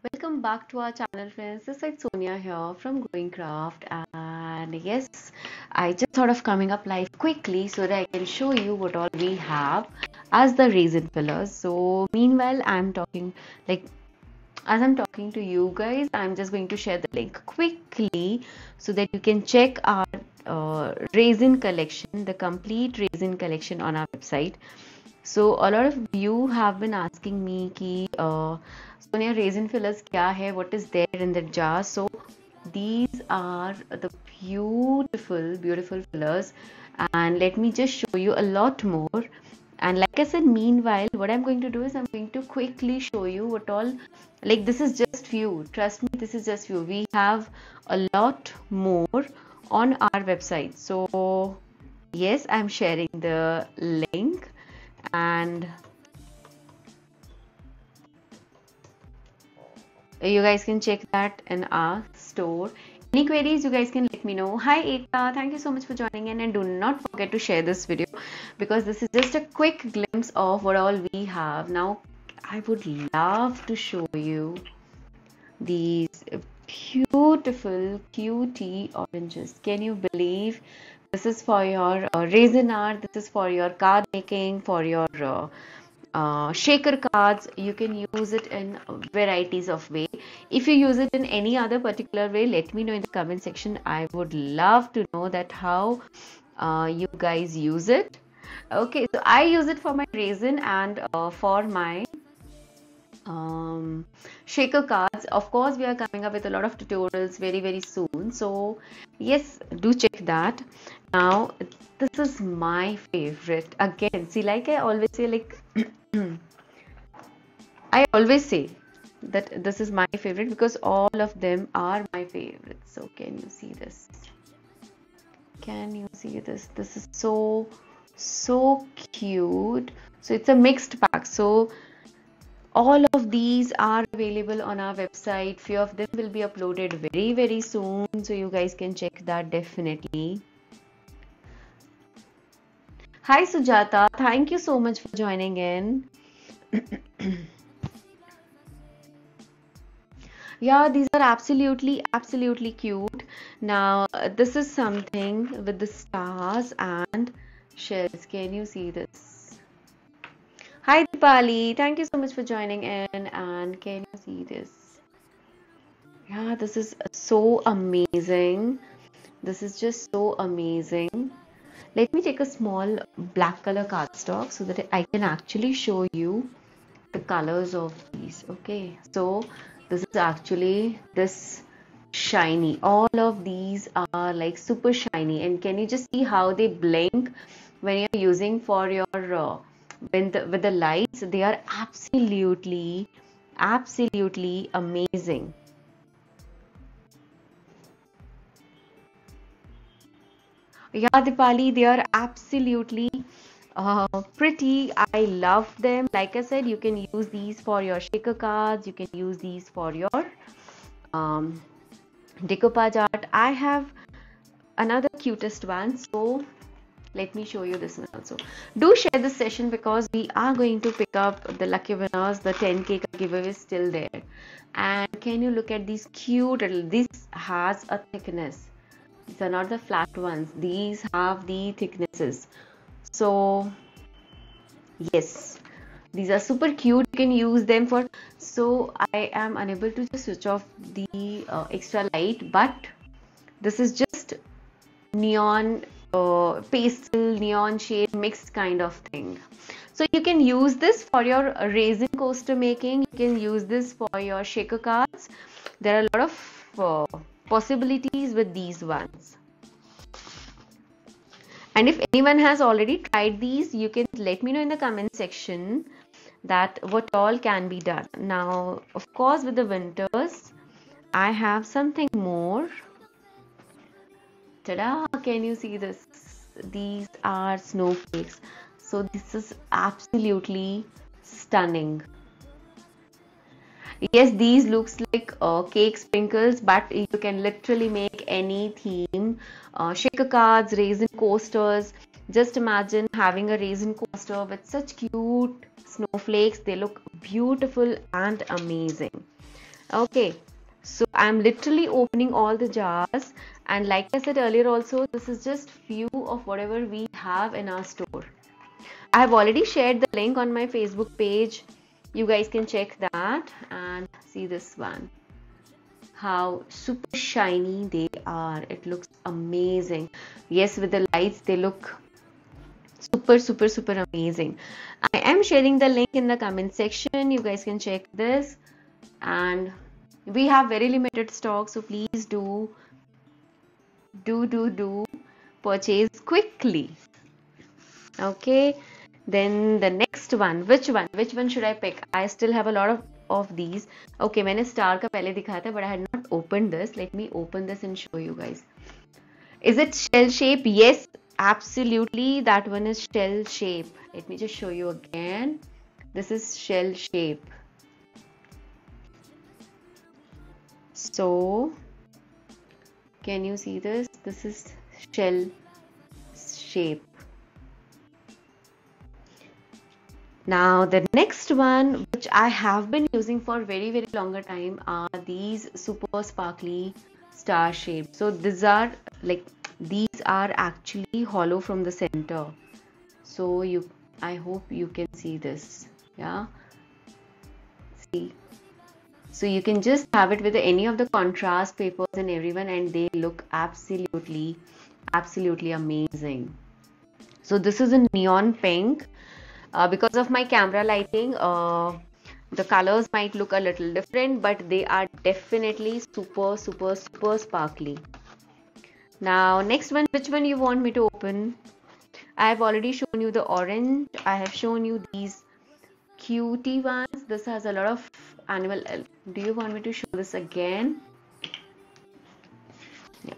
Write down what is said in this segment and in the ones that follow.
Welcome back to our channel, friends. This is Sonia here from Growing Craft, and yes, I just thought of coming up live quickly so that I can show you what all we have as the resin fillers. So meanwhile, like as I'm talking to you guys, I'm just going to share the link quickly so that you can check our resin collection, the complete resin collection on our website. So a lot of you have been asking me कि Sonia, resin fillers क्या है? What is there in the jar? So these are the beautiful fillers, and let me just show you a lot more. And like I said, meanwhile, what I'm going to do is I'm going to quickly show you what all, like this is just few. Trust me, this is just few. We have a lot more on our website. So yes, I'm sharing the link, and you guys can check that in our store. Any queries, you guys can let me know. Hi Ekta, thank you so much for joining in, and do not forget to share this video because this is just a quick glimpse of what all we have. Now I would love to show you these beautiful QT oranges. Can you believe this is for your resin art, this is for your card making, for your shaker cards. You can use it in varieties of way. If you use it in any other particular way, let me know in the comment section. I would love to know that how you guys use it. Okay, so I use it for my resin and for my shaker cards. Of course, we are coming up with a lot of tutorials very soon, so yes, do check that. Now this is my favorite. Again, see, like I always say, like I always say that this is my favorite because all of them are my favorites. So can you see this? Can you see this? This is so cute. So it's a mixed pack. So all of these are available on our website. Few of them will be uploaded very soon, so you guys can check that definitely. Hi Sujata, thank you so much for joining in. Yeah, these are absolutely cute. Now this is something with the stars and shells. Can you see this? Hi Dipali, thank you so much for joining in, and can you see this? Yeah, this is so amazing. This is just so amazing. Let me take a small black color cardstock so that I can actually show you the colors of these. Okay, so this is actually this shiny. All of these are like super shiny, and can you just see how they blink when you're using for your with the lights? They are absolutely amazing. Yeah, Dipali, they are absolutely pretty. I love them. Like I said, you can use these for your shaker cards. You can use these for your um, decoupage art. I have another cutest one. So let me show you this one also. Do share this session because we are going to pick up the lucky winners. The 10K giveaway is still there. And can you look at these cute little, this has a thickness. These are not the flat ones. These have the thicknesses. So yes, these are super cute. You can use them for. So I am unable to just switch off the extra light, but this is just neon pastel neon shade mixed kind of thing. So you can use this for your resin coaster making. You can use this for your shaker cards. There are a lot of possibilities with these ones. And if anyone has already tried these, you can let me know in the comment section that what all can be done. Now, of course, with the winters, I have something more. Ta-da! Can you see this? These are snowflakes. So this is absolutely stunning. Yes, these looks like cake sprinkles, but you can literally make any theme. Shaker cards, resin coasters. Just imagine having a resin coaster with such cute snowflakes. They look beautiful and amazing. Okay, so I'm literally opening all the jars, and like I said earlier also, this is just few of whatever we have in our store. I have already shared the link on my Facebook page. You guys can check that and see this one. How super shiny they are. It looks amazing. Yes, with the lights, they look super amazing. I am sharing the link in the comment section. You guys can check this, and we have very limited stock, so please do purchase quickly. Okay, then the next one, which one should I pick? I still have a lot of these. Okay, मैंने star का पहले दिखाया था, but I had not opened this. Let me open this and show you guys. Is it shell shape? Yes, absolutely. That one is shell shape. Let me just show you again. This is shell shape. So, can you see this? This is shell shape. Now, the next one, which I have been using for very longer time, are these super sparkly star shapes. So these are actually hollow from the center. So I hope you can see this. Yeah. See. So you can just have it with any of the contrast papers and everyone, and they look absolutely amazing. So this is a neon pink. Because of my camera lighting, the colors might look a little different, but they are definitely super sparkly. Now, next one, which one you want me to open? I have already shown you the orange. I have shown you these cutie ones. This has a lot of animal. Do you want me to show this again?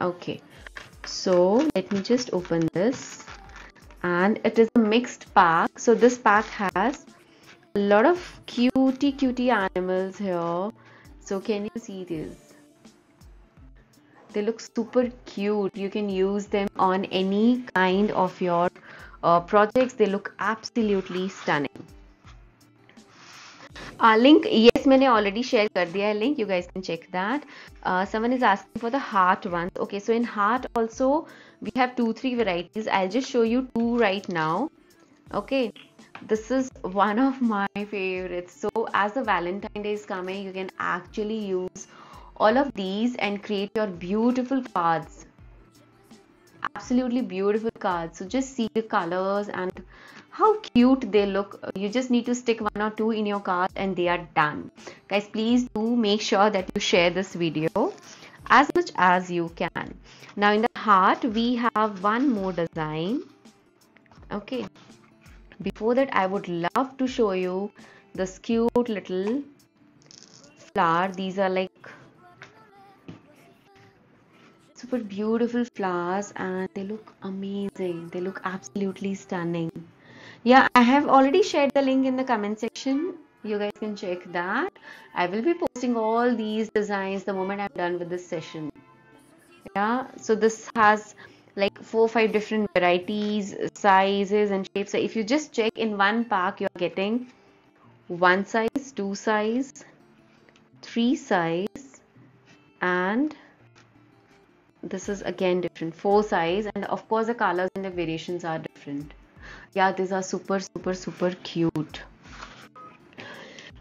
Okay, so let me just open this. And it is a mixed pack. So this pack has a lot of cutie animals here. So can you see this? They look super cute. You can use them on any kind of your projects. They look absolutely stunning. Link, yes, मैंने already share कर दिया है link. You guys can check that. Someone is asking for the heart ones. Okay, so in heart also we have 2-3 varieties. I'll just show you 2 right now. Okay, this is one of my favorites. So as the Valentine Day is coming, you can actually use all of these and create your beautiful cards. Absolutely beautiful cards. So just see the colors and how cute they look. You just need to stick 1 or 2 in your card and they are done. Guys, please do make sure that you share this video as much as you can. Now in the heart, we have one more design. Okay. Before that, I would love to show you this cute little flower. These are like super beautiful flowers and they look amazing. They look absolutely stunning. Yeah, I have already shared the link in the comment section. You guys can check that. I will be posting all these designs the moment I'm done with this session. Yeah, so this has like 4 or 5 different varieties, sizes and shapes. So if you just check in one pack, you're getting 1 size, 2 size, 3 size, and this is again different, 4 size, and of course the colors and the variations are different. Yeah, these are super cute.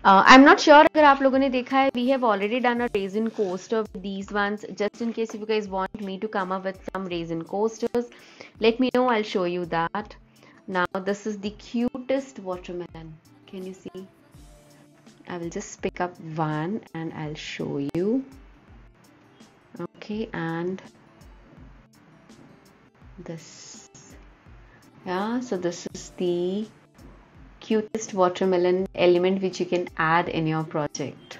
I'm not sure अगर आप लोगों ने देखा है, we have already done a resin coaster with these ones. Just in case if you guys want me to come up with some resin coasters, let me know, I'll show you that. Now this is the cutest watermelon. Can you see? I will just pick up one and I'll show you. Okay, and this. Yeah, so this is the cutest watermelon element which you can add in your project.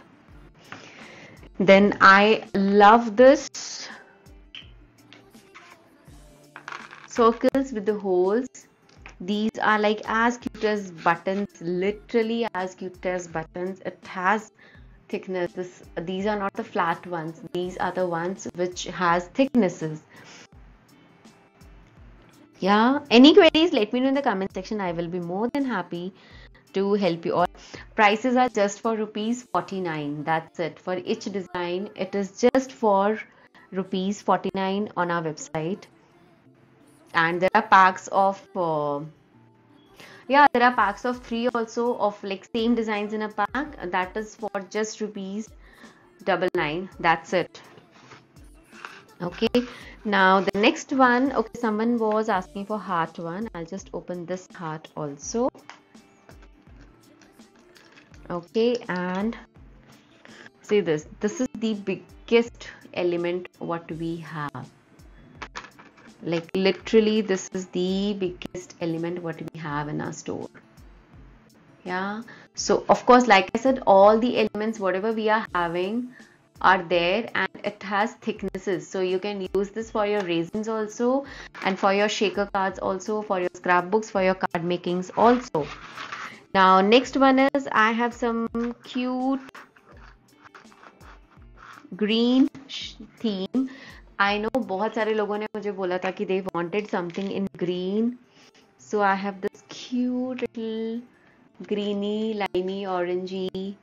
Then I love this circles with the holes. These are like as cute as buttons, literally as cute as buttons. It has thickness. These are not the flat ones. These are the ones which has thicknesses. Yeah, any queries, let me know in the comment section. I will be more than happy to help you all. Prices are just for rupees 49. That's it. For each design, it is just for rupees 49 on our website. And there are packs of yeah, there are packs of 3 also, of like same designs in a pack. That is for just rupees 99. That's it. Okay, now the next one. Okay, someone was asking for heart one. I'll just open this heart also. Okay, and see this. This is the biggest element what we have. Like literally, this is the biggest element what we have in our store. Yeah, so of course, like I said, all the elements whatever we are having are there, and it has thicknesses, so you can use this for your raisins also, and for your shaker cards also, for your scrapbooks, for your card makings also. Now next one is, I have some cute green theme. I know बहुत सारे लोगों ने मुझे बोला था कि they wanted something in green, so I have this cute little greeny, limey, orangey,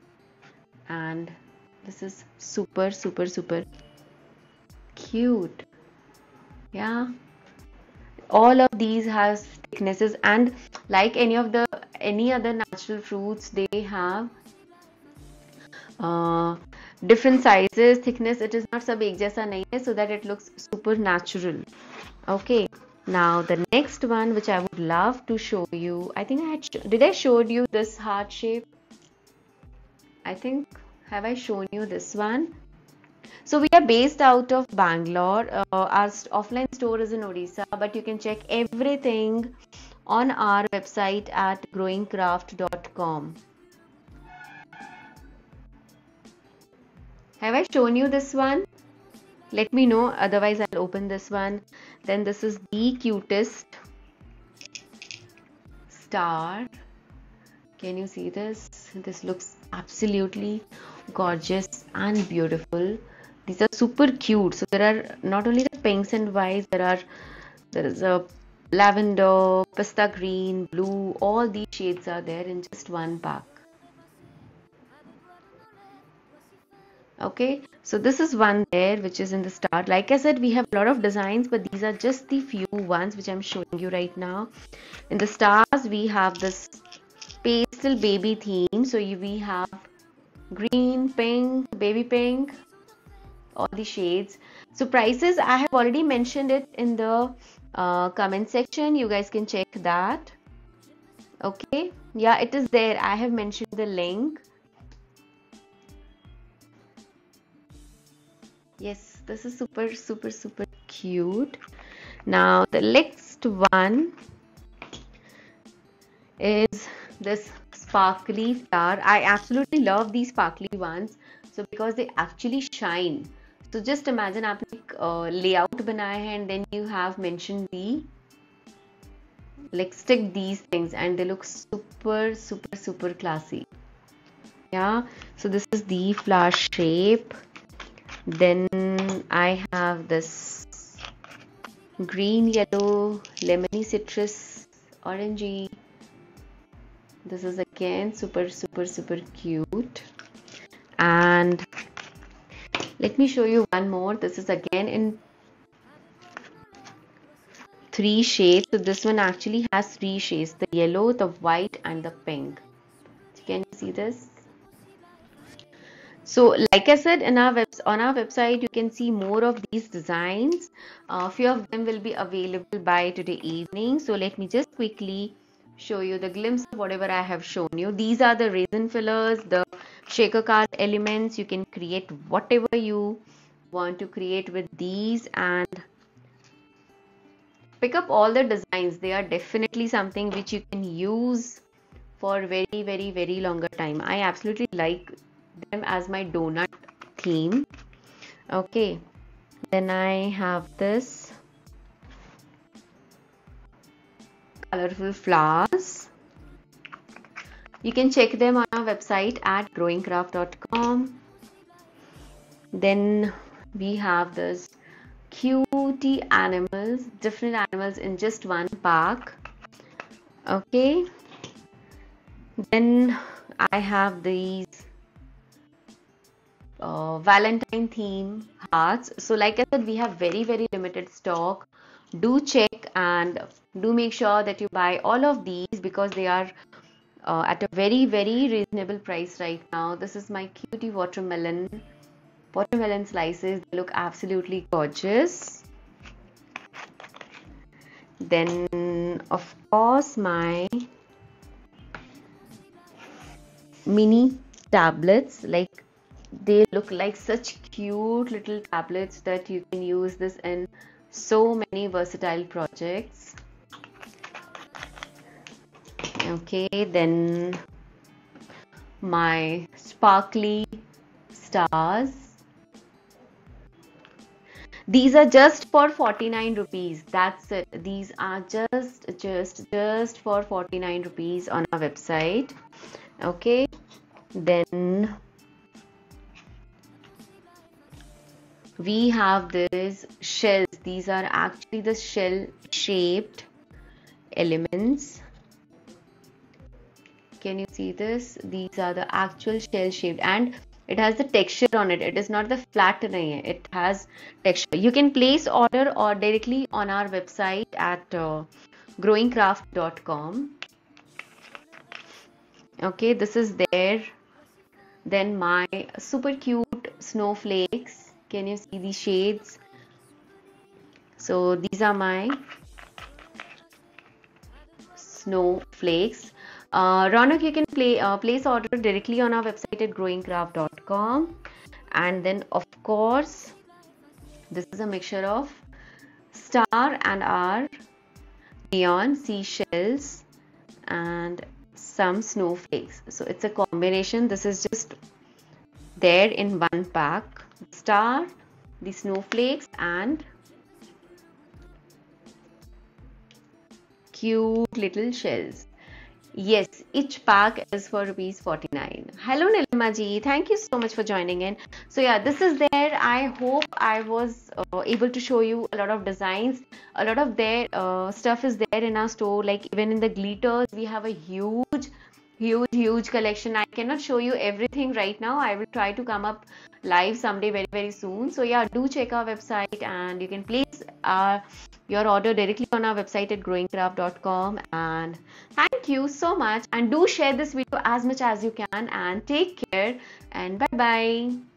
and this is super super super cute. Yeah, all of these has thicknesses, and like any other natural fruits, they have different sizes, thickness. It is not सब एक जैसा नहीं है, so that it looks super natural. Okay, now the next one which I would love to show you, I think did I showed you this heart shape? I think, have I shown you this one? So we are based out of Bangalore. Our offline store is in Odisha, but you can check everything on our website at growingcraft.com. Have I shown you this one? Let me know, otherwise I'll open this one. Then this is the cutest star. Can you see this? This looks absolutely gorgeous and beautiful. These are super cute. So there are not only the pinks and whites, there is a lavender, pista green, blue, all these shades are there in just one pack. Okay, so this is one there which is in the star. Like I said, we have a lot of designs, but these are just the few ones which I'm showing you right now. In the stars, we have this pastel baby theme. So we have green, pink, baby pink, all the shades. So prices, I have already mentioned it in the comment section. You guys can check that. Okay, yeah, it is there. I have mentioned the link. Yes, this is super super super cute. Now the next one is this sparkly flower. I absolutely love these sparkly ones, so because they actually shine. So just imagine आपने एक layout बनाया है, and then you have mentioned the like stick these things, and they look super super super classy. Yeah, so this is the flower shape. Then I have this green, yellow, lemony, citrus, orangey. This is again super super super cute. And let me show you one more. This is again in 3 shades. So this one actually has 3 shades: the yellow, the white, and the pink. Can you see this? So like I said, on our website, you can see more of these designs. A few of them will be available by today evening. So let me just quickly show you the glimpse of whatever I have shown you. These are the resin fillers, the shaker card elements. You can create whatever you want to create with these, and pick up all the designs. They are definitely something which you can use for very very very longer time. I absolutely like them as my donut theme. Okay, then I have this colorful flowers. You can check them on our website at growingcraft.com. Then we have this cutie animals, different animals in just one pack. Okay, Then I have these Valentine theme hearts. So like I said, we have very limited stock. Do check and do make sure that you buy all of these because they are at a very reasonable price right now. This is my cutie watermelon slices. They look absolutely gorgeous. Then of course my mini tablets, like they look like such cute little tablets that you can use this in so many versatile projects. Okay, then my sparkly stars. These are just for 49 rupees. That's it. These are just for 49 rupees on our website. Okay, then we have these shells. These are actually the shell shaped elements. Can you see this? These are the actual shell shaped and it has the texture on it. It is not the flat nahi hai. It has texture. You can place order or directly on our website at growingcraft.com. Okay, this is there. Then my super cute snowflakes. Can you see the shades? So these are my snowflakes. Ronak, you can place order directly on our website at growingcraft.com. And then of course, this is a mixture of star and our neon seashells and some snowflakes. So it's a combination. This is just there in one pack. Star, the snowflakes and cute little shells. Yes, each pack is for rupees 49. Hello Nilima ji, thank you so much for joining in. So yeah, this is there. I hope I was able to show you a lot of designs. A lot of their stuff is there in our store. Like even in the glitters, we have a huge collection. I cannot show you everything right now. I will try to come up live someday very soon. So yeah, do check our website and you can place your order directly on our website at growingcraft.com. And thank you so much and do share this video as much as you can and take care and bye bye.